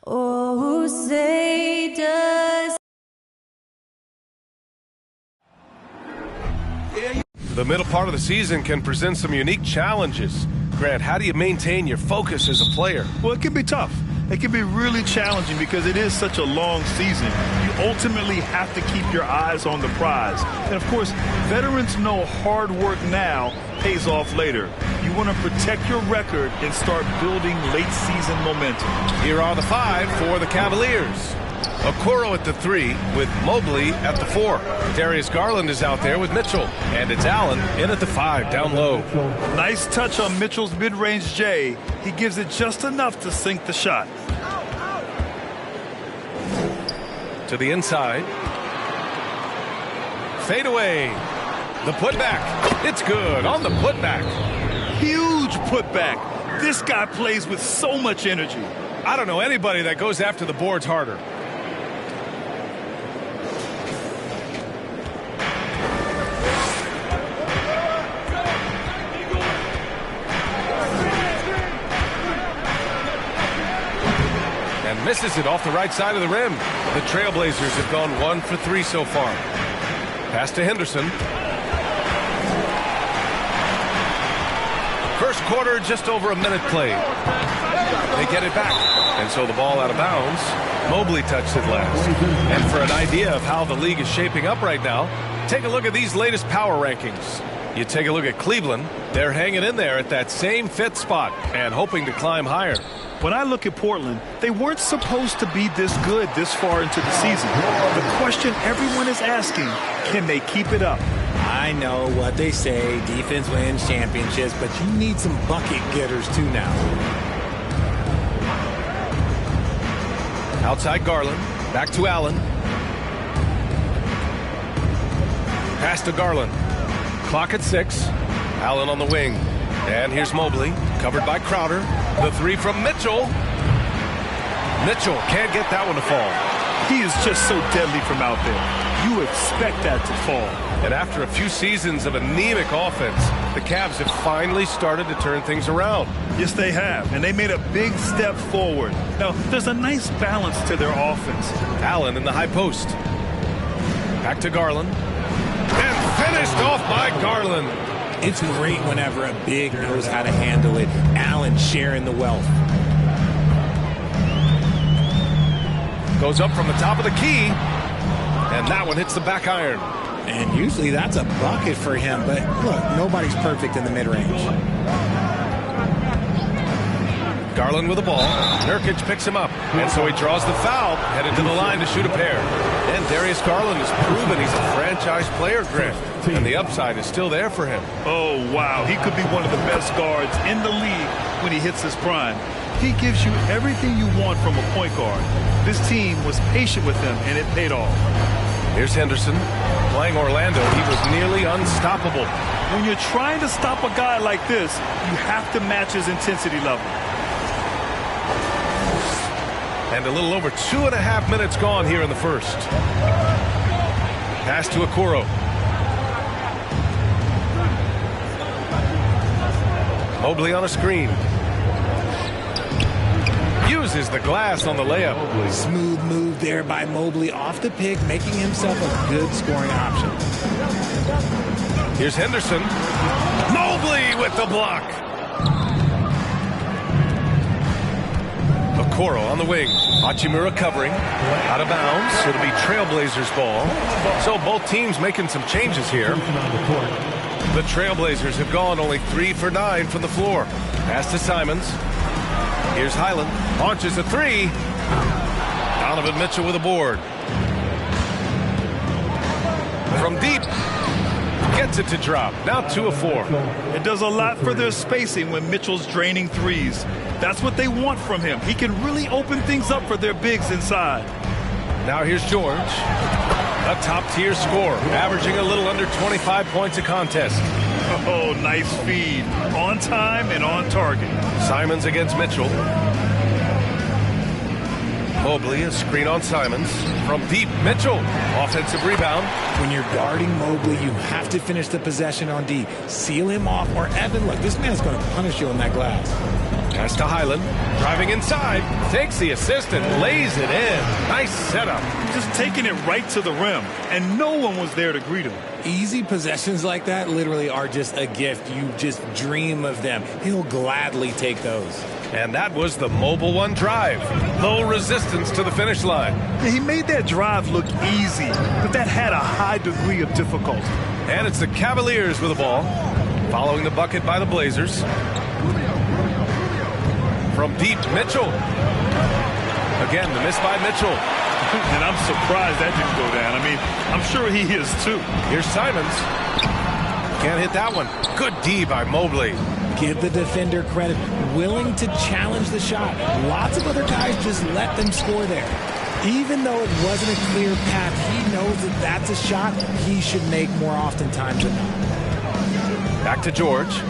Oh, say does. The middle part of the season can present some unique challenges. Grant, how do you maintain your focus as a player? Well, it can be tough. It can be really challenging because it is such a long season. You ultimately have to keep your eyes on the prize. And, of course, veterans know hard work now pays off later. You want to protect your record and start building late-season momentum. Here are the 5 for the Cavaliers. Okoro at the 3 with Mobley at the 4. Darius Garland is out there with Mitchell. And it's Allen in at the 5 down low. Nice touch on Mitchell's mid-range J. He gives it just enough to sink the shot. To the inside. Fade away. The putback. It's good on the putback. Huge putback. This guy plays with so much energy. I don't know anybody that goes after the boards harder. Misses it off the right side of the rim. The Trailblazers have gone 1 for 3 so far. Pass to Henderson. First quarter, just over a minute played. They get it back. And so the ball out of bounds. Mobley touched it last. And for an idea of how the league is shaping up right now, take a look at these latest power rankings. You take a look at Cleveland. They're hanging in there at that same 5th spot and hoping to climb higher. When I look at Portland, they weren't supposed to be this good this far into the season. The question everyone is asking, can they keep it up? I know what they say, defense wins championships, but you need some bucket getters too now. Outside Garland, back to Allen. Pass to Garland. Clock at 6. Allen on the wing. And here's Mobley, covered by Crowder. The 3 from Mitchell. Mitchell can't get that one to fall. He is just so deadly from out there. You expect that to fall. And after a few seasons of anemic offense, the Cavs have finally started to turn things around. Yes, they have. And they made a big step forward. Now, there's a nice balance to their offense. Allen in the high post. Back to Garland. And finished off by Garland. It's great whenever a big knows how to handle it. Allen sharing the wealth. Goes up from the top of the key. And that one hits the back iron. And usually that's a bucket for him. But look, nobody's perfect in the mid-range. Garland with the ball. Nurkic picks him up. And so he draws the foul. Headed to the line to shoot a pair. And Darius Garland has proven he's a franchise player, Grant. And the upside is still there for him. Oh, wow. He could be one of the best guards in the league when he hits his prime. He gives you everything you want from a point guard. This team was patient with him, and it paid off. Here's Henderson. Playing Orlando, he was nearly unstoppable. When you're trying to stop a guy like this, you have to match his intensity level. And a little over 2.5 minutes gone here in the first. Pass to Okoro. Mobley on a screen. Uses the glass on the layup. Smooth move there by Mobley off the pick, making himself a good scoring option. Here's Henderson. Mobley with the block. Okoro on the wing. Hachimura covering. Out of bounds. It'll be Trailblazers ball. So both teams making some changes here. The Trailblazers have gone only 3 for 9 from the floor. Pass to Simons. Here's Highland. Launches a 3. Donovan Mitchell with a board. From deep. Gets it to drop. Now 2 of 4. It does a lot for their spacing when Mitchell's draining threes. That's what they want from him. He can really open things up for their bigs inside. Now here's George. A top-tier scorer, averaging a little under 25 points a contest. Oh, nice feed. On time and on target. Simons against Mitchell. Mobley, a screen on Simons. From deep, Mitchell. Offensive rebound. When you're guarding Mobley, you have to finish the possession on D. Seal him off, or Evan, look, this man's going to punish you on that glass. Pass to Highland. Driving inside. Takes the assist and lays it in. Nice setup. Just taking it right to the rim, and no one was there to greet him. Easy possessions like that literally are just a gift. You just dream of them. He'll gladly take those. And that was the Mobile One drive. Low resistance to the finish line. And he made that drive look easy, but that had a high degree of difficulty. And it's the Cavaliers with the ball. Following the bucket by the Blazers. From deep, Mitchell. Again, the miss by Mitchell. And I'm surprised that didn't go down. I mean, I'm sure he is too. Here's Simons. Can't hit that one. Good D by Mobley. Give the defender credit. Willing to challenge the shot. Lots of other guys just let them score there. Even though it wasn't a clear path, he knows that that's a shot he should make more oftentimes than not. Back to George.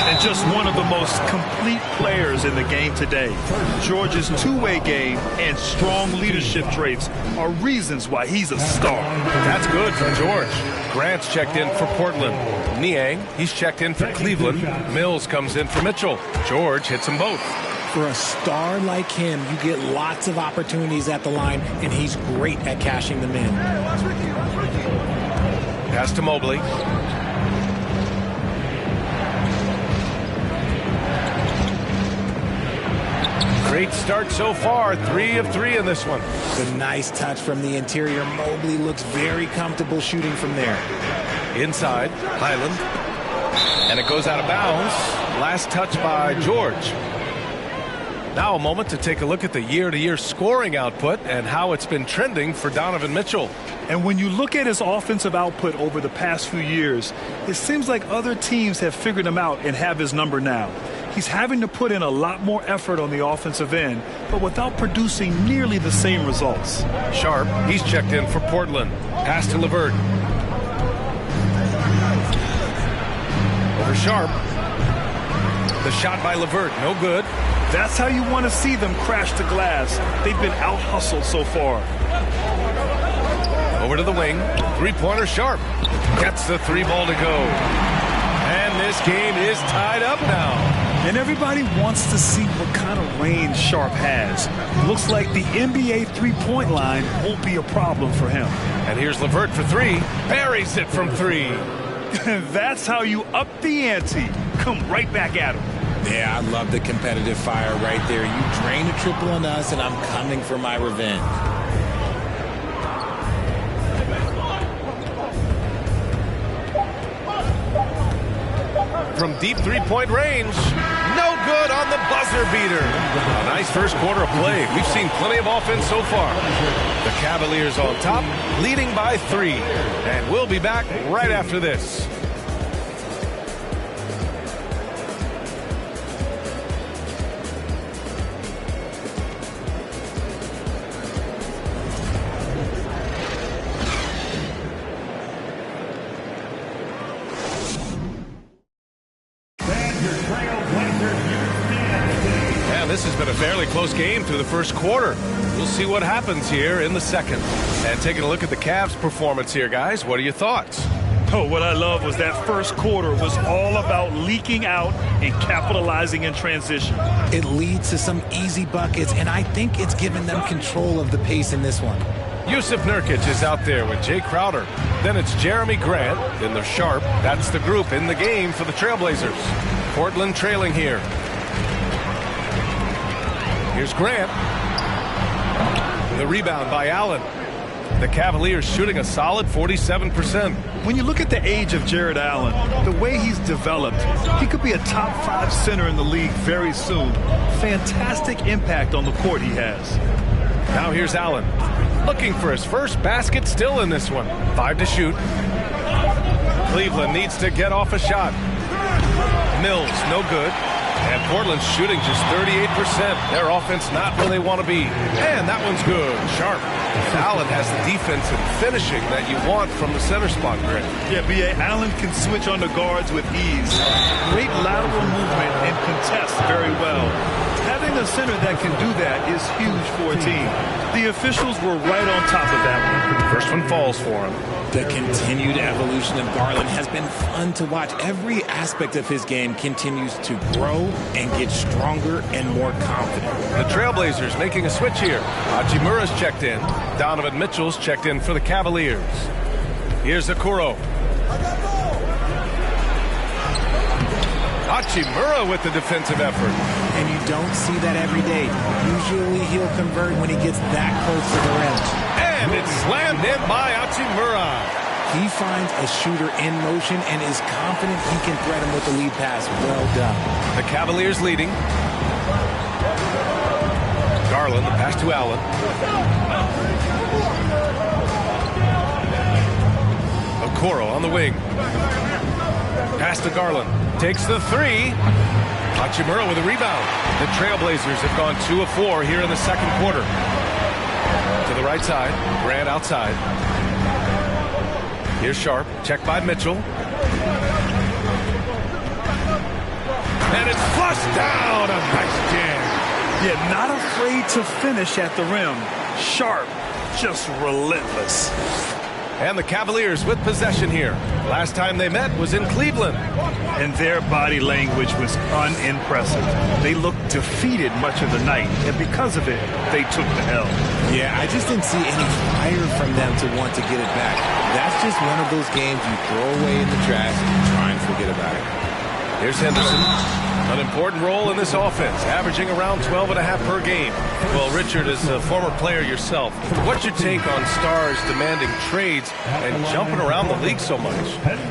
And just one of the most complete players in the game today. George's two-way game and strong leadership traits are reasons why he's a star. That's good from George. Grant's checked in for Portland. Niang, he's checked in for Cleveland. Mills comes in for Mitchell. George hits them both. For a star like him, you get lots of opportunities at the line, and he's great at cashing them in. Pass to Mobley. Great start so far. 3 of 3 in this one. The nice touch from the interior. Mobley looks very comfortable shooting from there. Inside, Highland. And it goes out of bounds. Last touch by George. Now a moment to take a look at the year-to-year scoring output and how it's been trending for Donovan Mitchell. And when you look at his offensive output over the past few years, it seems like other teams have figured him out and have his number now. He's having to put in a lot more effort on the offensive end, but without producing nearly the same results. Sharp, he's checked in for Portland. Pass to LeVert. Over Sharp. The shot by LeVert, no good. That's how you want to see them crash the glass. They've been out-hustled so far. Over to the wing. Three-pointer Sharp. Gets the 3-ball to go. And this game is tied up now. And everybody wants to see what kind of range Sharp has. Looks like the NBA three-point line won't be a problem for him. And here's LeVert for 3. Buries it from 3. That's how you up the ante. Come right back at him. Yeah, I love the competitive fire right there. You drain a triple on us, and I'm coming for my revenge. From deep three-point range. No good on the buzzer beater. A nice first quarter of play. We've seen plenty of offense so far. The Cavaliers on top, leading by 3. And we'll be back right after this. This has been a fairly close game through the first quarter. We'll see what happens here in the second. And taking a look at the Cavs' performance here, guys, what are your thoughts? Oh, what I love was that first quarter was all about leaking out and capitalizing in transition. It leads to some easy buckets, and I think it's given them control of the pace in this one. Jusuf Nurkic is out there with Jay Crowder. Then it's Jeremy Grant. Then they're Sharp. That's the group in the game for the Trailblazers. Portland trailing here. Here's Grant. The rebound by Allen. The Cavaliers shooting a solid 47%. When you look at the age of Jared Allen, the way he's developed, he could be a top 5 center in the league very soon. Fantastic impact on the court he has. Now here's Allen. Looking for his first basket still in this one. 5 to shoot. Cleveland needs to get off a shot. Mills, no good. And Portland's shooting just 38%. Their offense not where they want to be. And that one's good. Sharp. Allen has the defense and finishing that you want from the center spot, Greg. Yeah, B.A. Allen can switch on the guards with ease. Great lateral movement and contests very well. Having Having a center that can do that is huge for a team. The officials were right on top of that one. First one falls for him. The continued evolution of Garland has been fun to watch. Every aspect of his game continues to grow and get stronger and more confident. The Trailblazers making a switch here. Hachimura's checked in. Donovan Mitchell's checked in for the Cavaliers. Here's Okoro. Hachimura with the defensive effort. And you don't see that every day. Usually he'll convert when he gets that close to the rim. And it's slammed in by Hachimura. He finds a shooter in motion and is confident he can thread him with the lead pass. Well done. The Cavaliers leading. Garland, the pass to Allen. Okoro on the wing. Pass to Garland. Takes the three. Hachimura with a rebound. The Trailblazers have gone 2 of 4 here in the second quarter. To the right side. Grant outside. Here's Sharp. Checked by Mitchell. And it's flushed down. A nice jam. Yeah, not afraid to finish at the rim. Sharp, just relentless. And the Cavaliers with possession here. Last time they met was in Cleveland. And their body language was unimpressive. They looked defeated much of the night, and because of it, they took the L. Yeah, I just didn't see any fire from them to want to get it back. That's just one of those games you throw away in the trash and try and forget about it. Here's Henderson. An important role in this offense, averaging around 12.5 per game. Well, Richard, as a former player yourself, what's your take on stars demanding trades and jumping around the league so much?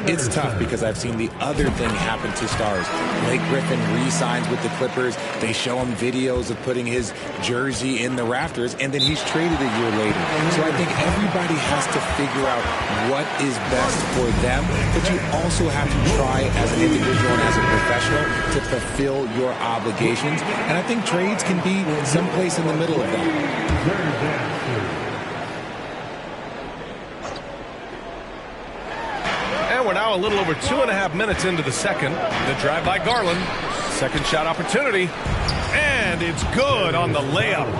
It's tough because I've seen the other thing happen to stars. Blake Griffin re-signs with the Clippers. They show him videos of putting his jersey in the rafters, and then he's traded a year later. So I think everybody has to figure out what is best for them, but you also have to try as an individual and as a professional to fulfill your obligations. And I think trades can be someplace in the middle of that. And we're now a little over 2.5 minutes into the second. The drive by Garland. Second shot opportunity. And it's good on the layup.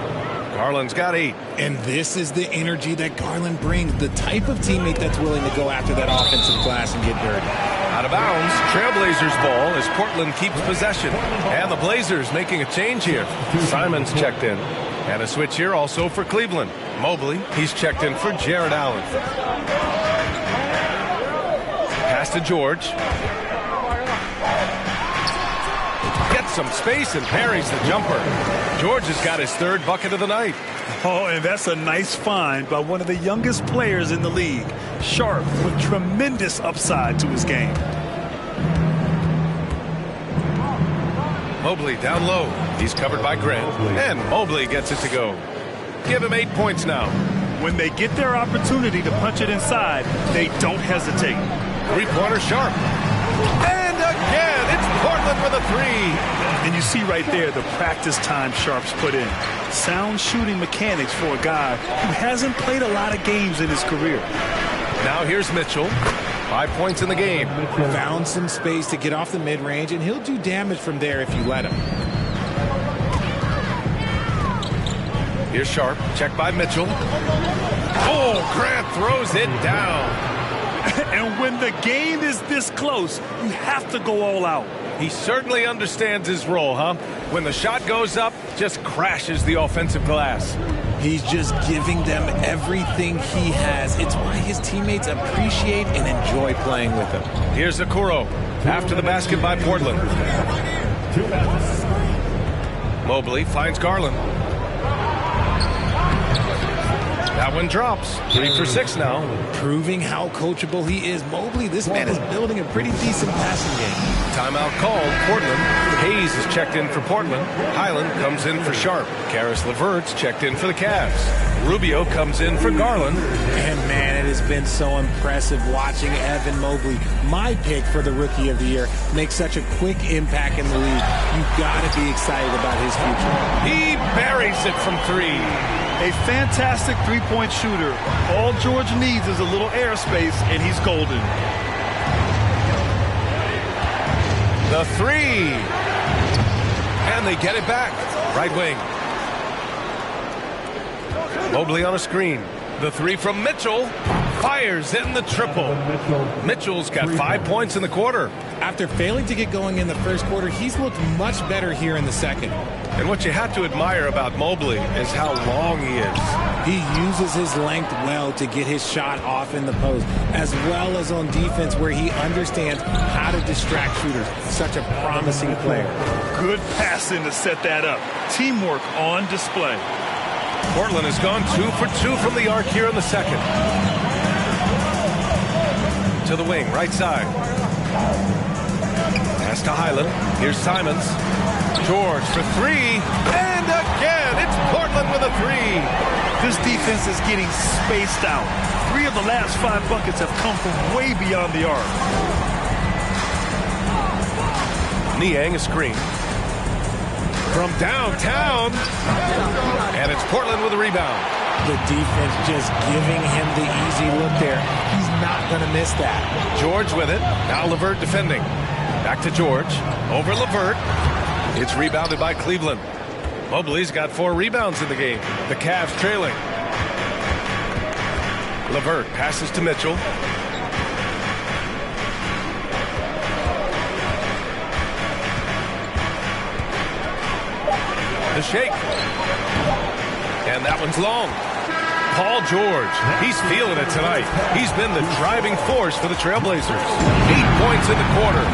Garland's got 8. And this is the energy that Garland brings. The type of teammate that's willing to go after that offensive glass and get dirty. Out of bounds, Trailblazers ball as Portland keeps possession. And the Blazers making a change here. Simon's checked in. And a switch here also for Cleveland. Mobley, he's checked in for Jared Allen. Pass to George. Gets some space and parries the jumper. George has got his 3rd bucket of the night. Oh, and that's a nice find by one of the youngest players in the league. Sharp with tremendous upside to his game. Mobley down low. He's covered by Grant. And Mobley gets it to go. Give him 8 points now. When they get their opportunity to punch it inside, they don't hesitate. 3-pointer Sharp. And again, it's Portland with a 3. And you see right there the practice time Sharp's put in. Sound shooting mechanics for a guy who hasn't played a lot of games in his career. Now here's Mitchell. 5 points in the game. Found some space to get off the mid-range, and he'll do damage from there if you let him. Here's Sharp. Checked by Mitchell. Oh, Grant throws it down. And when the game is this close, you have to go all out. He certainly understands his role, huh? When the shot goes up, just crashes the offensive glass. He's just giving them everything he has. It's why his teammates appreciate and enjoy playing with him. Here's Okoro after the basket by Portland. Mobley finds Garland. That one drops. 3 for 6 now. Proving how coachable he is. Mobley, this man is building a pretty decent passing game. Timeout called. Portland. Hayes is checked in for Portland. Highland comes in for Sharp. Karis LeVert's checked in for the Cavs. Rubio comes in for Garland. And man, it has been so impressive watching Evan Mobley, my pick for the Rookie of the Year, make such a quick impact in the league. You've got to be excited about his future. He buries it from 3. A fantastic three-point shooter. All George needs is a little airspace, and he's golden. The 3. And they get it back. right wing. Mobley on a screen. The three from Mitchell. Fires in the triple. Mitchell's got 5 points in the quarter. After failing to get going in the first quarter, he's looked much better here in the second. And what you have to admire about Mobley is how long he is. He uses his length well to get his shot off in the post, as well as on defense where he understands how to distract shooters. Such a promising player. Good passing to set that up. Teamwork on display. Portland has gone 2 for 2 from the arc here in the second. To the wing, right side. Pass to Highland. Here's Simons. George for three. And again, it's Portland with a three. This defense is getting spaced out. 3 of the last 5 buckets have come from way beyond the arc. Niang a screen. From downtown. And it's Portland with a rebound. The defense just giving him the easy look there. He's not going to miss that. George with it. Now LeVert defending. Back to George. Over LeVert. It's rebounded by Cleveland. Mobley's got 4 rebounds in the game. The Cavs trailing. LeVert passes to Mitchell. The shake. And that one's long. Paul George, he's feeling it tonight. He's been the driving force for the Trailblazers. 8 points in the quarter.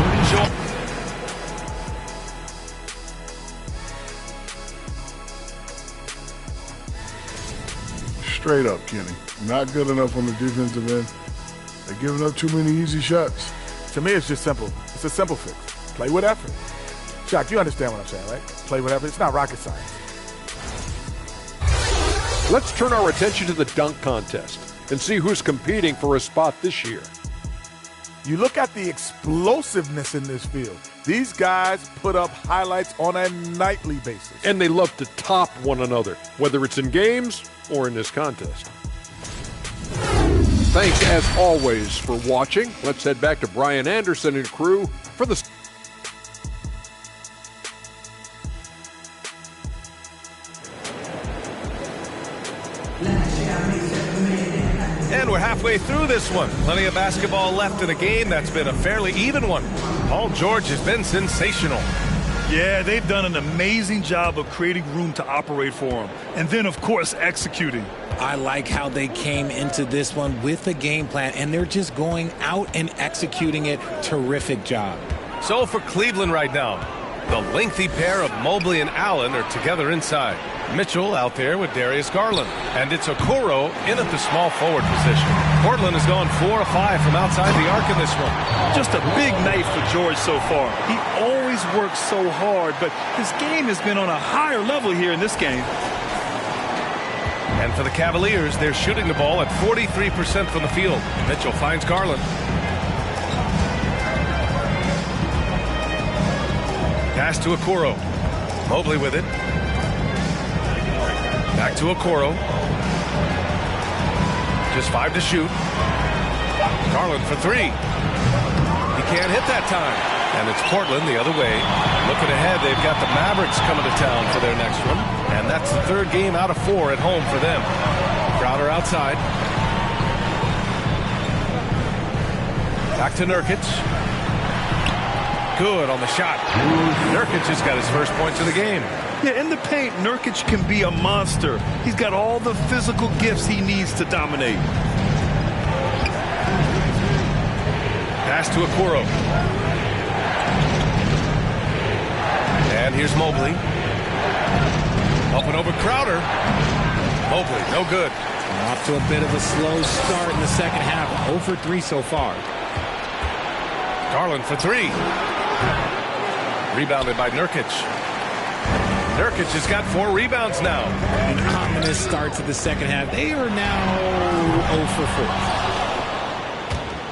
Straight up, Kenny. Not good enough on the defensive end. They're giving up too many easy shots. To me, it's just simple. It's a simple fix. Play with effort. Shaq, you understand what I'm saying, right? Play with effort. It's not rocket science. Let's turn our attention to the dunk contest and see who's competing for a spot this year. You look at the explosiveness in this field. These guys put up highlights on a nightly basis. And they love to top one another, whether it's in games or in this contest. Thanks, as always, for watching. Let's head back to Brian Anderson and crew for the... And we're halfway through this one. Plenty of basketball left in a game that's been a fairly even one. Paul George has been sensational. Yeah, they've done an amazing job of creating room to operate for him. And then, of course, executing. I like how they came into this one with a game plan, and they're just going out and executing it. Terrific job. So for Cleveland right now, the lengthy pair of Mobley and Allen are together inside. Mitchell out there with Darius Garland. And it's Okoro in at the small forward position. Portland has gone 4 of 5 from outside the arc in this one. Just a big night for George so far. He always works so hard, but his game has been on a higher level here in this game. And for the Cavaliers, they're shooting the ball at 43% from the field. Mitchell finds Garland. Pass to Okoro. Mobley with it. Back to Okoro. Just 5 to shoot. Garland for 3. He can't hit that time. And it's Portland the other way. Looking ahead, they've got the Mavericks coming to town for their next one. And that's the 3rd game out of 4 at home for them. Crowder outside. Back to Nurkic. Good on the shot. Nurkic has got his first points of the game. Yeah, in the paint, Nurkic can be a monster. He's got all the physical gifts he needs to dominate. Pass to Okoro. And here's Mobley. Open over Crowder. Mobley, no good. Off to a bit of a slow start in the second half. 0 for 3 so far. Garland for 3. Rebounded by Nurkic. Nurkic has got 4 rebounds now. An ominous start to the second half. They are now 0 for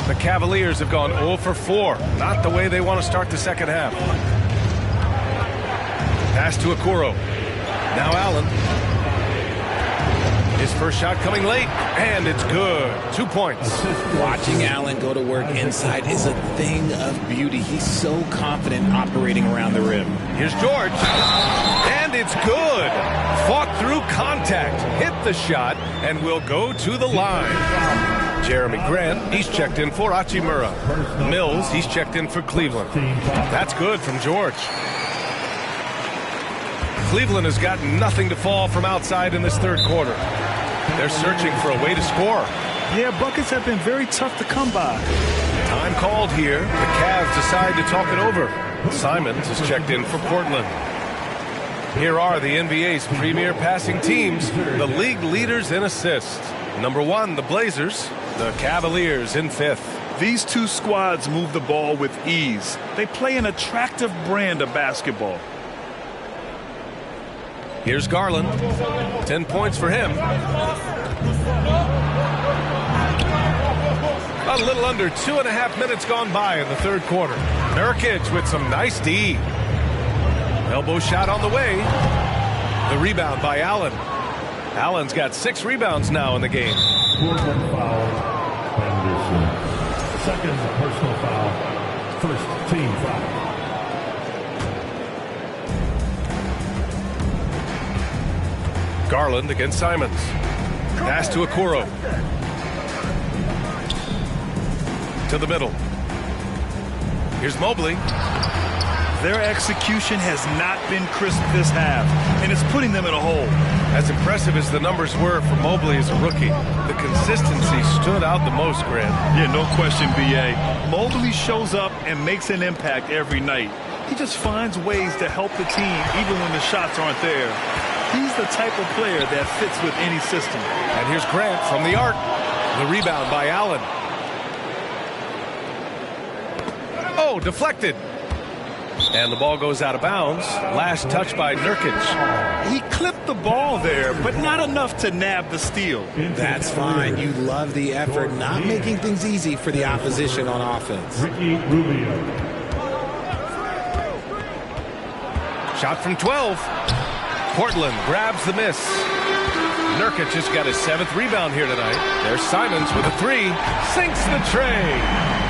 4. The Cavaliers have gone 0 for 4. Not the way they want to start the second half. Pass to Okoro. Now Allen. His first shot coming late, and it's good. 2 points. Watching Allen go to work inside is a thing of beauty. He's so confident operating around the rim. Here's George. And And it's good. Fought through contact, hit the shot, and will go to the line. Jeremy Grant, he's checked in for Hachimura. Mills, he's checked in for Cleveland. That's good from George. Cleveland has got nothing to fall from outside in this third quarter. They're searching for a way to score. Yeah, buckets have been very tough to come by. Time called here. The Cavs decide to talk it over. Simons is checked in for Portland. Here are the NBA's premier passing teams, the league leaders in assists. Number 1, the Blazers, the Cavaliers in 5th. These two squads move the ball with ease. They play an attractive brand of basketball. Here's Garland. 10 points for him. A little under 2.5 minutes gone by in the third quarter. Nurkic with some nice D. Elbow shot on the way. The rebound by Allen. Allen's got 6 rebounds now in the game. Foul, Anderson. Second personal foul. First team foul. Garland against Simons. Pass to Okoro. To the middle. Here's Mobley. Their execution has not been crisp this half, and it's putting them in a hole. As impressive as the numbers were for Mobley as a rookie, the consistency stood out the most, Grant. Yeah, no question, B.A. Mobley shows up and makes an impact every night. He just finds ways to help the team even when the shots aren't there. He's the type of player that fits with any system. And here's Grant from the arc. The rebound by Allen. Oh, deflected. And the ball goes out of bounds. Last touch by Nurkic. He clipped the ball there, but not enough to nab the steal. That's fine. You love the effort, not making things easy for the opposition on offense. Ricky Rubio. Shot from 12. Portland grabs the miss. Nurkic just got his 7th rebound here tonight. There's Simons with a 3. Sinks the tray.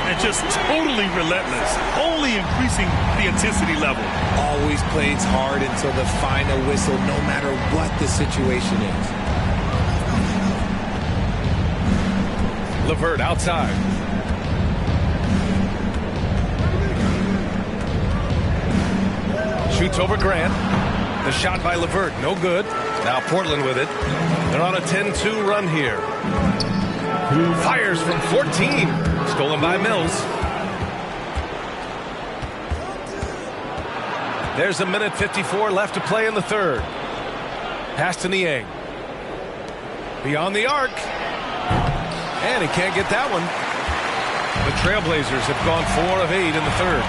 And just totally relentless, only increasing the intensity level. Always plays hard until the final whistle, no matter what the situation is. LeVert outside. Shoots over Grant. The shot by LeVert, no good. Now Portland with it. They're on a 10-2 run here. Fires from 14. Stolen by Mills. There's 1:54 left to play in the third. Pass to Niang. Beyond the arc. And he can't get that one. The Trailblazers have gone 4 of 8 in the third.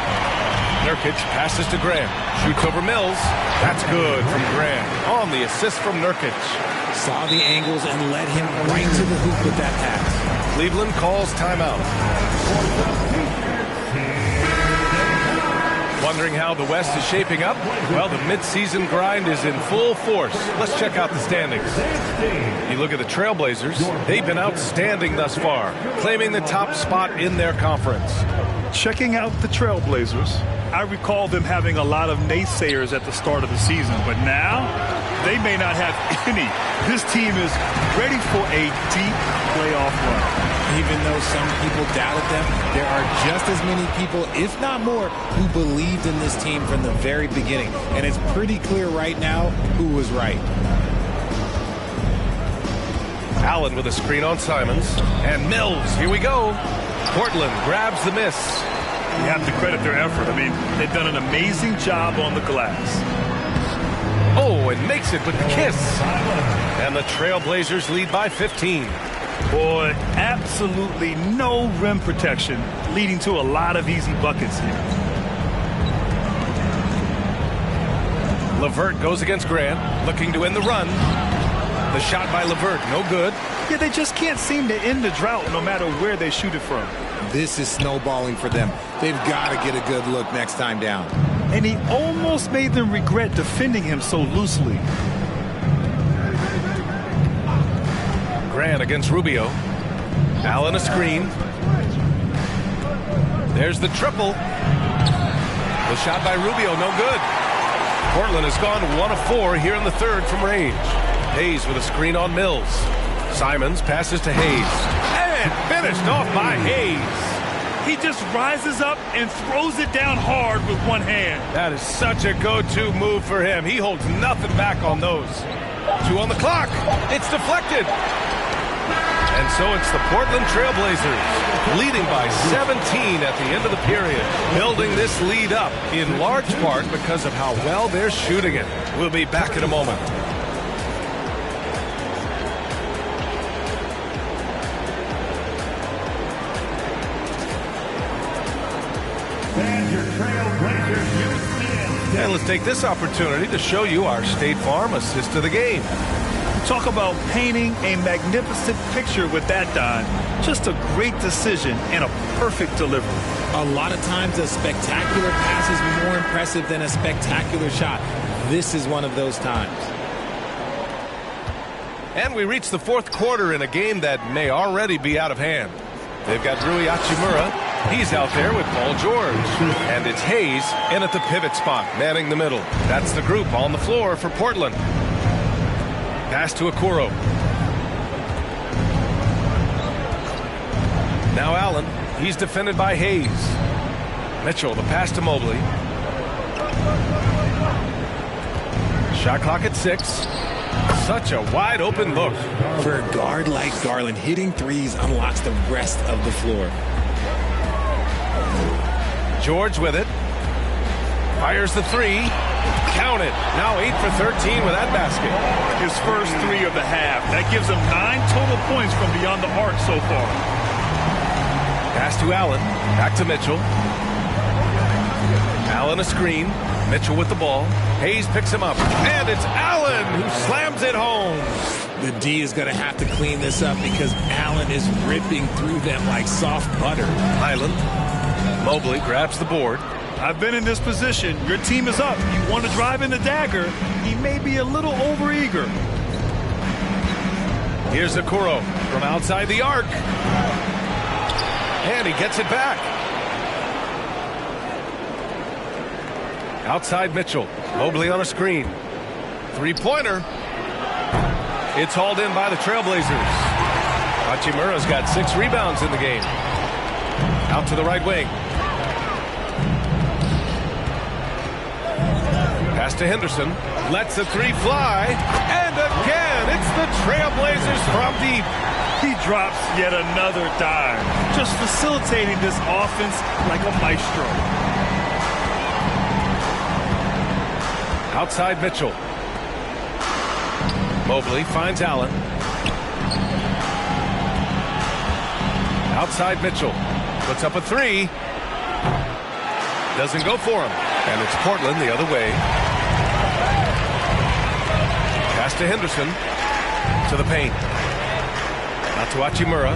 Nurkic passes to Grant. Shoots over Mills. That's good from Grant. On the assist from Nurkic. Saw the angles and led him right to the hoop with that pass. Cleveland calls timeout. Wondering how the West is shaping up? Well, the midseason grind is in full force. Let's check out the standings. You look at the Trailblazers, they've been outstanding thus far, claiming the top spot in their conference. Checking out the Trailblazers, I recall them having a lot of naysayers at the start of the season, but now they may not have any. This team is ready for a deep playoff run. Even though some people doubted them, there are just as many people, if not more, who believed in this team from the very beginning. And it's pretty clear right now who was right. Allen with a screen on Simons. And Mills, here we go. Portland grabs the miss. You have to credit their effort. I mean, they've done an amazing job on the glass. Oh, and makes it with the kiss. And the Trailblazers lead by 15. Boy, absolutely no rim protection, leading to a lot of easy buckets here. LeVert goes against Grant, looking to end the run. The shot by LeVert, no good. Yeah, they just can't seem to end the drought no matter where they shoot it from. This is snowballing for them. They've got to get a good look next time down. And he almost made them regret defending him so loosely. Grant against Rubio. Allen a screen. There's the triple. The shot by Rubio, no good. Portland has gone 1 of 4 here in the third from range. Hayes with a screen on Mills. Simons passes to Hayes. And finished off by Hayes. He just rises up and throws it down hard with one hand. That is such a go-to move for him. He holds nothing back on those. 2 on the clock. It's deflected. And so it's the Portland Trailblazers leading by 17 at the end of the period, building this lead up in large part because of how well they're shooting it. We'll be back in a moment. And your Trailblazers youth. And let's take this opportunity to show you our State Farm assist of the game. Talk about painting a magnificent picture with that dime. Just a great decision and a perfect delivery. A lot of times a spectacular pass is more impressive than a spectacular shot. This is one of those times. And we reach the fourth quarter in a game that may already be out of hand. They've got Rui Hachimura. He's out there with Paul George. And it's Hayes in at the pivot spot, manning the middle. That's the group on the floor for Portland. Pass to Okoro. Now Allen. He's defended by Hayes. Mitchell, the pass to Mobley. Shot clock at 6. Such a wide open look. For a guard like Garland, hitting threes unlocks the rest of the floor. George with it. Fires the 3. Count it. Now 8 for 13 with that basket. His first 3 of the half. That gives him 9 total points from beyond the arc so far. Pass to Allen. Back to Mitchell. Allen a screen. Mitchell with the ball. Hayes picks him up. And it's Allen who slams it home. The D is going to have to clean this up because Allen is ripping through them like soft butter. Highland. Mobley grabs the board. I've been in this position. Your team is up. You want to drive in the dagger. He may be a little overeager. Here's Okoro from outside the arc. And he gets it back. Outside Mitchell. Mobley on a screen. 3-pointer. It's hauled in by the Trailblazers. Hachimura's got 6 rebounds in the game. Out to the right wing. Pass to Henderson. Lets the 3 fly. And again, it's the Trailblazers from deep. He drops yet another dime. Just facilitating this offense like a maestro. Outside Mitchell. Mobley finds Allen. Outside Mitchell. Puts up a 3. Doesn't go for him. And it's Portland the other way. Pass to Henderson. To the paint. Out to Hachimura.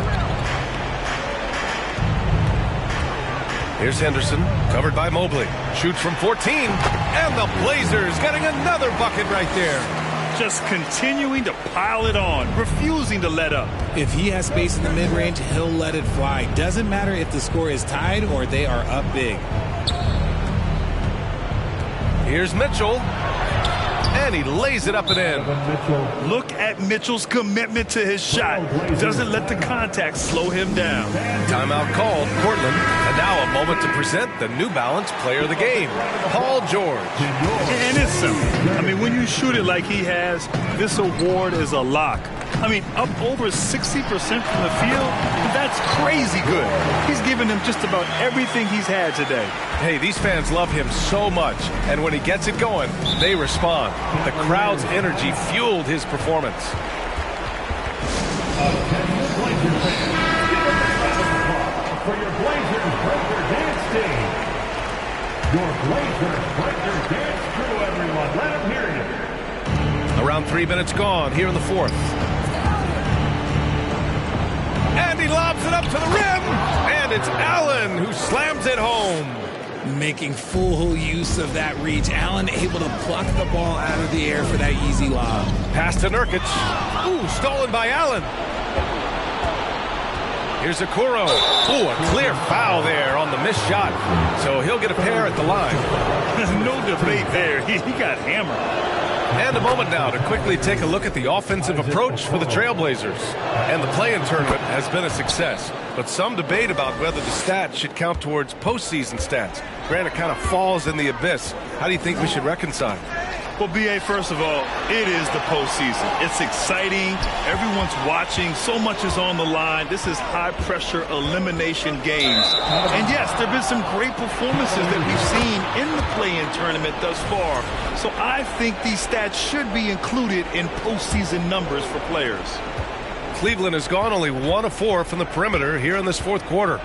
Here's Henderson. Covered by Mobley. Shoots from 14. And the Blazers getting another bucket right there. Just continuing to pile it on. Refusing to let up. If he has space in the mid-range, he'll let it fly. Doesn't matter if the score is tied or they are up big. Here's Mitchell. And he lays it up and in. Look at Mitchell's commitment to his shot. Doesn't let the contact slow him down. Timeout called, Portland. And now a moment to present the New Balance Player of the Game, Paul George. And it's simple. I mean, when you shoot it like he has, this award is a lock. I mean, up over 60% from the field, that's crazy good. He's given them just about everything he's had today. Hey, these fans love him so much, and when he gets it going, they respond. The crowd's energy fueled his performance. For your Blazers Breaker Dance Team. Your Blazers Breaker Dance crew, everyone. Let them hear you. Around 3 minutes gone here in the fourth. And he lobs it up to the rim. And it's Allen who slams it home. Making full use of that reach. Allen able to pluck the ball out of the air for that easy lob. Pass to Nurkic. Ooh, stolen by Allen. Here's Okoro. Ooh, a clear foul there on the missed shot. So he'll get a pair at the line. No debate there. He got hammered. And a moment now to quickly take a look at the offensive approach for the Trailblazers. And the play-in tournament has been a success, but some debate about whether the stats should count towards postseason stats. Grant, it kind of falls in the abyss. How do you think we should reconcile? Well, B.A., first of all, it is the postseason. It's exciting. Everyone's watching. So much is on the line. This is high-pressure elimination games. And, yes, there have been some great performances that we've seen in the play-in tournament thus far. So I think these stats should be included in postseason numbers for players. Cleveland has gone only 1 of 4 from the perimeter here in this fourth quarter.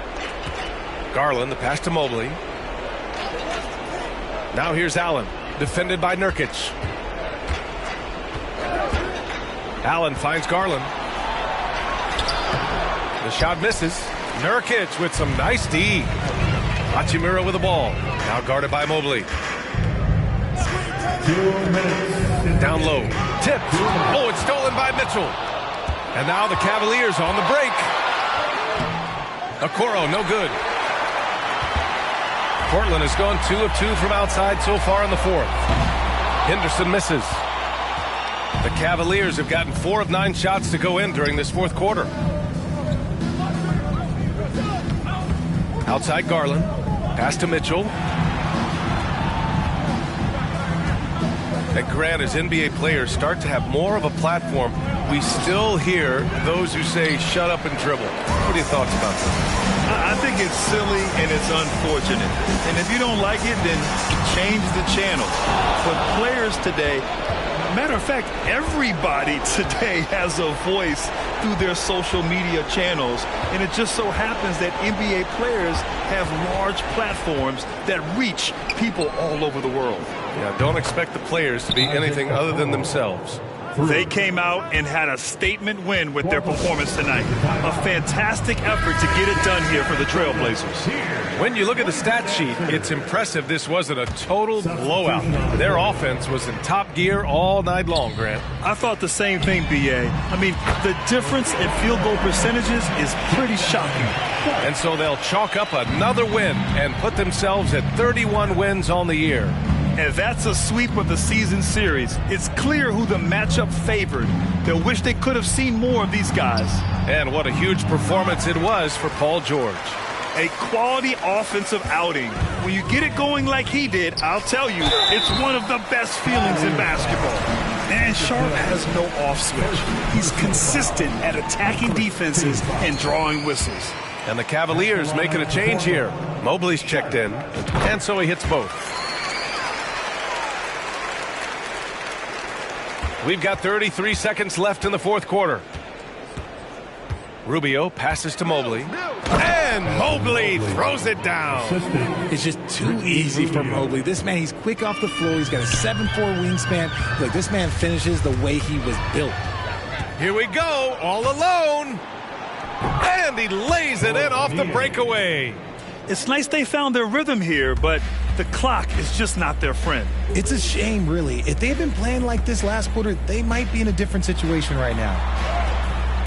Garland, the pass to Mobley. Now here's Allen. Defended by Nurkic. Allen finds Garland. The shot misses. Nurkic with some nice D. Hachimura with the ball. Now guarded by Mobley. 2 minutes. Down low. Tipped. Oh, it's stolen by Mitchell. And now the Cavaliers on the break. Okoro, no good. Portland has gone 2 of 2 from outside so far in the fourth. Henderson misses. The Cavaliers have gotten 4 of 9 shots to go in during this fourth quarter. Outside Garland. Pass to Mitchell. And Grant, as NBA players start to have more of a platform, we still hear those who say, shut up and dribble. What are your thoughts about this? I think it's silly and it's unfortunate. And if you don't like it, then change the channel. But players today, matter of fact, everybody today has a voice through their social media channels. And it just so happens that NBA players have large platforms that reach people all over the world. Yeah, don't expect the players to be anything other than themselves. They came out and had a statement win with their performance tonight. A fantastic effort to get it done here for the Trailblazers. When you look at the stat sheet, it's impressive this wasn't a total blowout. Their offense was in top gear all night long, Grant. I thought the same thing, B.A. I mean, the difference in field goal percentages is pretty shocking. And so they'll chalk up another win and put themselves at 31 wins on the year. And that's a sweep of the season series. It's clear who the matchup favored. They'll wish they could have seen more of these guys. And what a huge performance it was for Paul George. A quality offensive outing. When you get it going like he did, I'll tell you, it's one of the best feelings in basketball. And Sharp has no off switch. He's consistent at attacking defenses and drawing whistles. And the Cavaliers making a change here. Mobley's checked in, and so he hits both. We've got 33 seconds left in the fourth quarter. Rubio passes to Mobley. And Mobley throws it down. It's just too easy for Mobley. This man, he's quick off the floor. He's got a 7'4" wingspan. Look, this man finishes the way he was built. Here we go, all alone. And he lays it in off the breakaway. It's nice they found their rhythm here, but the clock is just not their friend. It's a shame, really. If they had been playing like this last quarter, they might be in a different situation right now.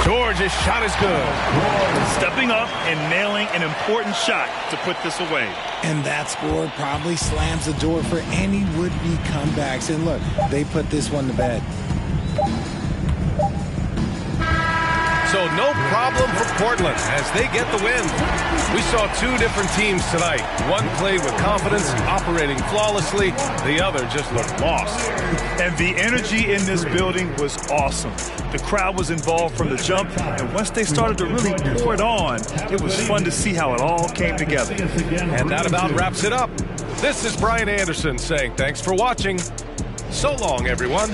George's shot is good. Stepping up and nailing an important shot to put this away. And that score probably slams the door for any would-be comebacks. And look, they put this one to bed. So no problem for Portland as they get the win. We saw 2 different teams tonight. One played with confidence, operating flawlessly. The other just looked lost. And the energy in this building was awesome. The crowd was involved from the jump, and once they started to really pour it on, it was fun to see how it all came together. And that about wraps it up. This is Brian Anderson saying thanks for watching. So long, everyone.